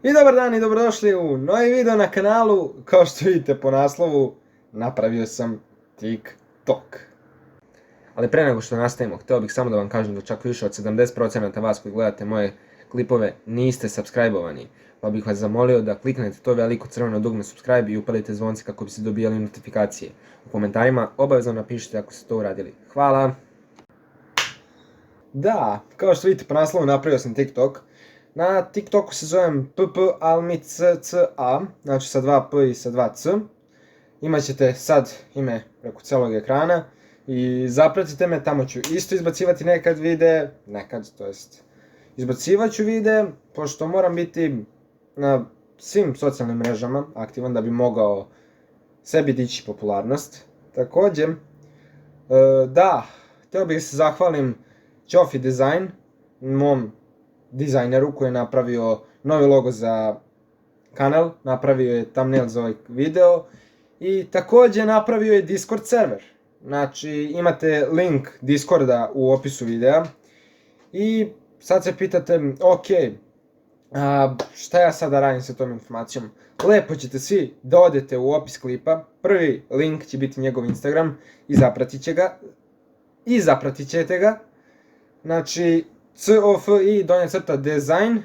I dobar dan i dobrodošli u novi video na kanalu. Kao što vidite po naslovu, napravio sam TikTok. Ali pre nego što nastavimo, hteo bih samo da vam kažem da čak više od 70% vas koji gledate moje klipove niste subscribe-ovani. Pa bih vas zamolio da kliknete to veliko crveno dugme subscribe i upalite zvonce kako biste dobijali notifikacije. U komentarima obavezno napišite ako ste to uradili. Hvala! Da, kao što vidite po naslovu, napravio sam TikTok. Na TikToku se zovem ppalmicca, znači sa 2 p i sa 2 c. Imaćete sad ime preko celog ekrana i zapratite me, tamo ću isto izbacivati nekad videe, izbacivat ću videe, pošto moram biti na svim socijalnim mrežama aktivan da bi mogao sebi dići popularnost. Takođe, da, hteo bih se zahvalim Ćofi Design, mom dizajneru koji je napravio novi logo za kanal, napravio je thumbnail za ovaj video i takođe napravio je Discord server. Znači imate link Discorda u opisu videa i sad se pitate, ok, šta ja sada radim sa tom informacijom? Lepo ćete svi da odete u opis klipa, prvi link će biti njegov Instagram i zapratit ćete ga. Znači COFI _design,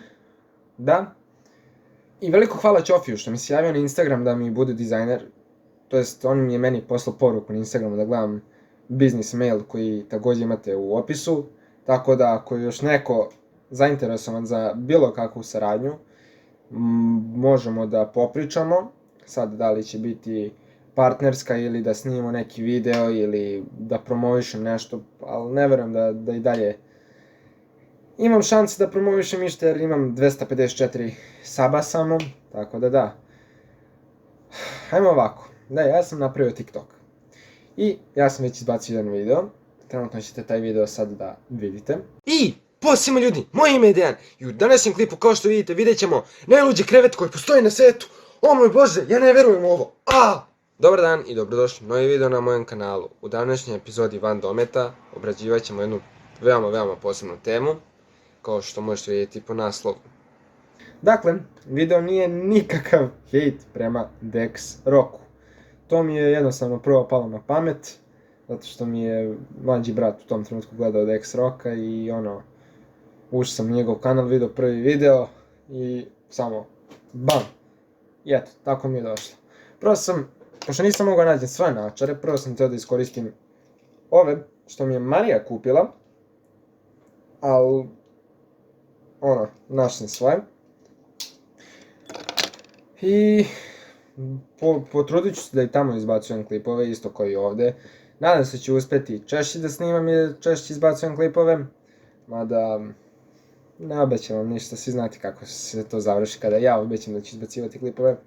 da. I veliko hvala Ćofiju što mi se javio na Instagram da mi bude dizajner. To jest, on mi je meni poslao poruku na Instagramu da gledam biznis mail koji takođe imate u opisu. Tako da ako je još neko zainteresovan za bilo kakvu saradnju, možemo da popričamo. Sad da li će biti partnerska ili da snimimo neki video ili da promovišem nešto, ali ne verujem da i dalje imam šanse da promovišem išta jer imam 254 saba samo, tako da. Hajmo ovako, da, ja sam napravio TikTok i ja sam već izbacio jedan video, trenutno ćete taj video sad da vidite. I, pozdrav svima ljudi, moje ime je Dejan i u današnjem klipu kao što vidite vidjet ćemo najluđi krevet koji postoji na svetu. O moj bože, ja ne verujem u ovo. Dobar dan i dobrodošli u novi video na mojem kanalu. U današnjoj epizodi Van dometa obrađivat ćemo jednu veoma posebnu temu, kao što možete vidjeti po naslovu. Dakle, video nije nikakav hejt prema Dex Rocku. To mi je jednostavno prvo palo na pamet, zato što mi je mlađi brat u tom trenutku gledao Dex Rocka i ušao sam u njegov kanal, video prvi video i samo bam! I eto, tako mi je došlo. Pošto nisam mogao naći sve naočare, prvo sam htio da iskoristim ove što mi je Marija kupila, ali našao sam svoje. I potrudit ću se da i tamo izbacujem klipove, isto kao i ovde. Nadam se ću uspeti češće da snimam i češće izbacujem klipove, mada ne obećam vam ništa, svi znate kako se to završi kada ja obećam da ću izbacivati klipove.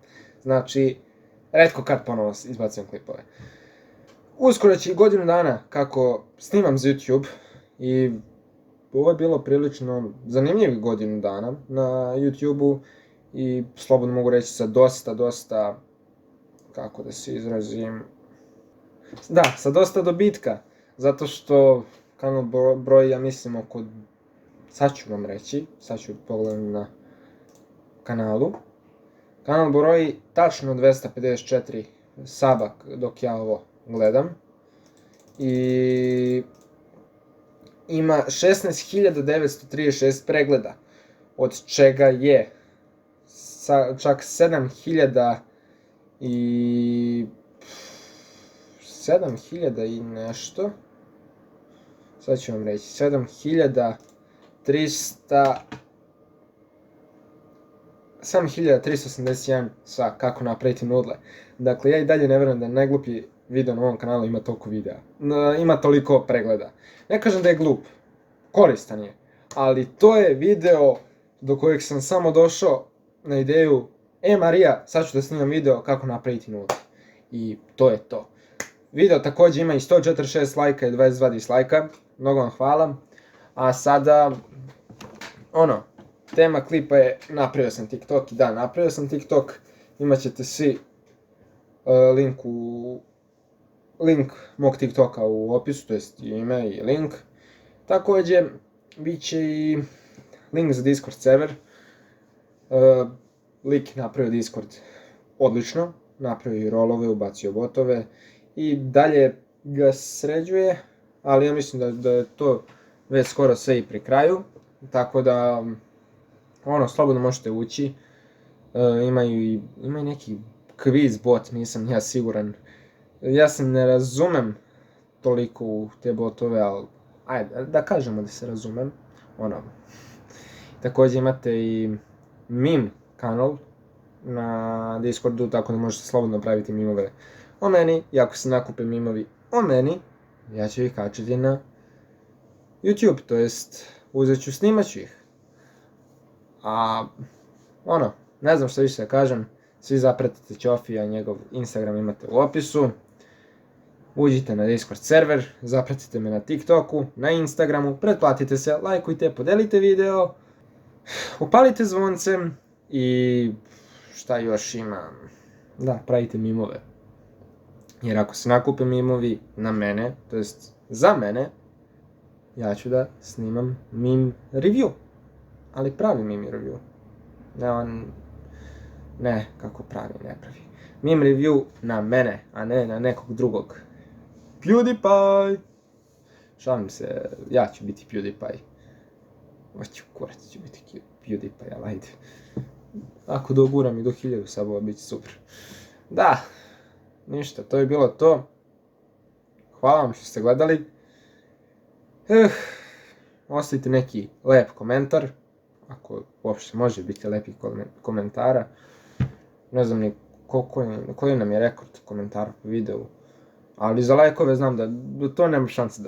Znači, retko kad ponovo izbacujem klipove. Uskoro će i godinu dana kako snimam za YouTube i ovo je bilo prilično zanimljivih godinu dana na YouTube-u i slobodno mogu reći sa dosta, kako da se izrazim, da, sa dosta dobitka, zato što kanal broji, ja mislim, oko, sad ću vam reći, sad ću pogledati na kanalu, kanal broji tačno 254 saba dok ja ovo gledam i ima 16.936 pregleda, od čega je čak 7.000 i nešto, sad ću vam reći, 7.381 sa kako napraviti nudle. Dakle, ja i dalje ne verujem da najgluplji video na ovom kanalu ima toliko videa, ima toliko pregleda. Ne kažem da je glup, koristan je, ali to je video do kojeg sam samo došao na ideju, Marija, sad ću da snimam video kako napraviti nudle. I to je to. Video takođe ima i 146 lajka i 22 dislajka, mnogo vam hvala. A sada, tema klipa je napravio sam TikTok i da, napravio sam TikTok, imat ćete svi link mog TikToka u opisu, to jest ime i link. Takođe, bit će i link za Discord server. lik napravio Discord odlično, napravio i rolove, ubacio botove i dalje ga sređuje, ali ja mislim da je to već skoro sve i pri kraju, tako da slobodno možete ući. Ima i neki quiz bot, nisam ja siguran. Ja se ne razumem toliko u te botove, ali ajde, da kažemo da se razumem. Također imate i meme kanal na Discordu, tako da možete slobodno praviti mimove o meni, i ako se nakupe mimovi o meni, ja ću ih kačiti na YouTube, to jest uzet ću, snimat ću ih. A, ne znam što više da kažem, svi zapratite Ćofija, njegov Instagram imate u opisu. Uđite na Discord server, zapratite me na TikToku, na Instagramu, pretplatite se, lajkujte, podelite video, upalite zvonce i šta još imam, da, pravite mimove. Jer ako se nakupe mimovi na mene, to jest za mene, ja ću da snimam meme review, ali pravi meme review. Ne, kako pravi, ne pravi. Meme review na mene, a ne na nekog drugog. PewDiePie! Šalim se, ja ću biti PewDiePie. Hoću, kurac ću biti PewDiePie, ali ajde. Ako doguram i do 1000 sabova, bit će super. Da, ništa, to je bilo to. Hvala vam što ste gledali. Ostavite neki lep komentar, ako uopšte može biti lepih komentara. Ne znam ni koji nam je rekord komentara po videu. Ali za lajkove znam da to nema šanse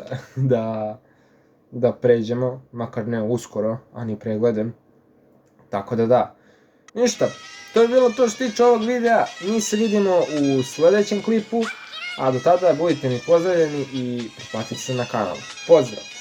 da pređemo, makar ne uskoro, a ni pregledem. Tako da. Ništa, to je bilo to što tiče ovog videa, mi se vidimo u sljedećem klipu, a do tada budite mi pozdravljeni i pretplatite se na kanal. Pozdrav!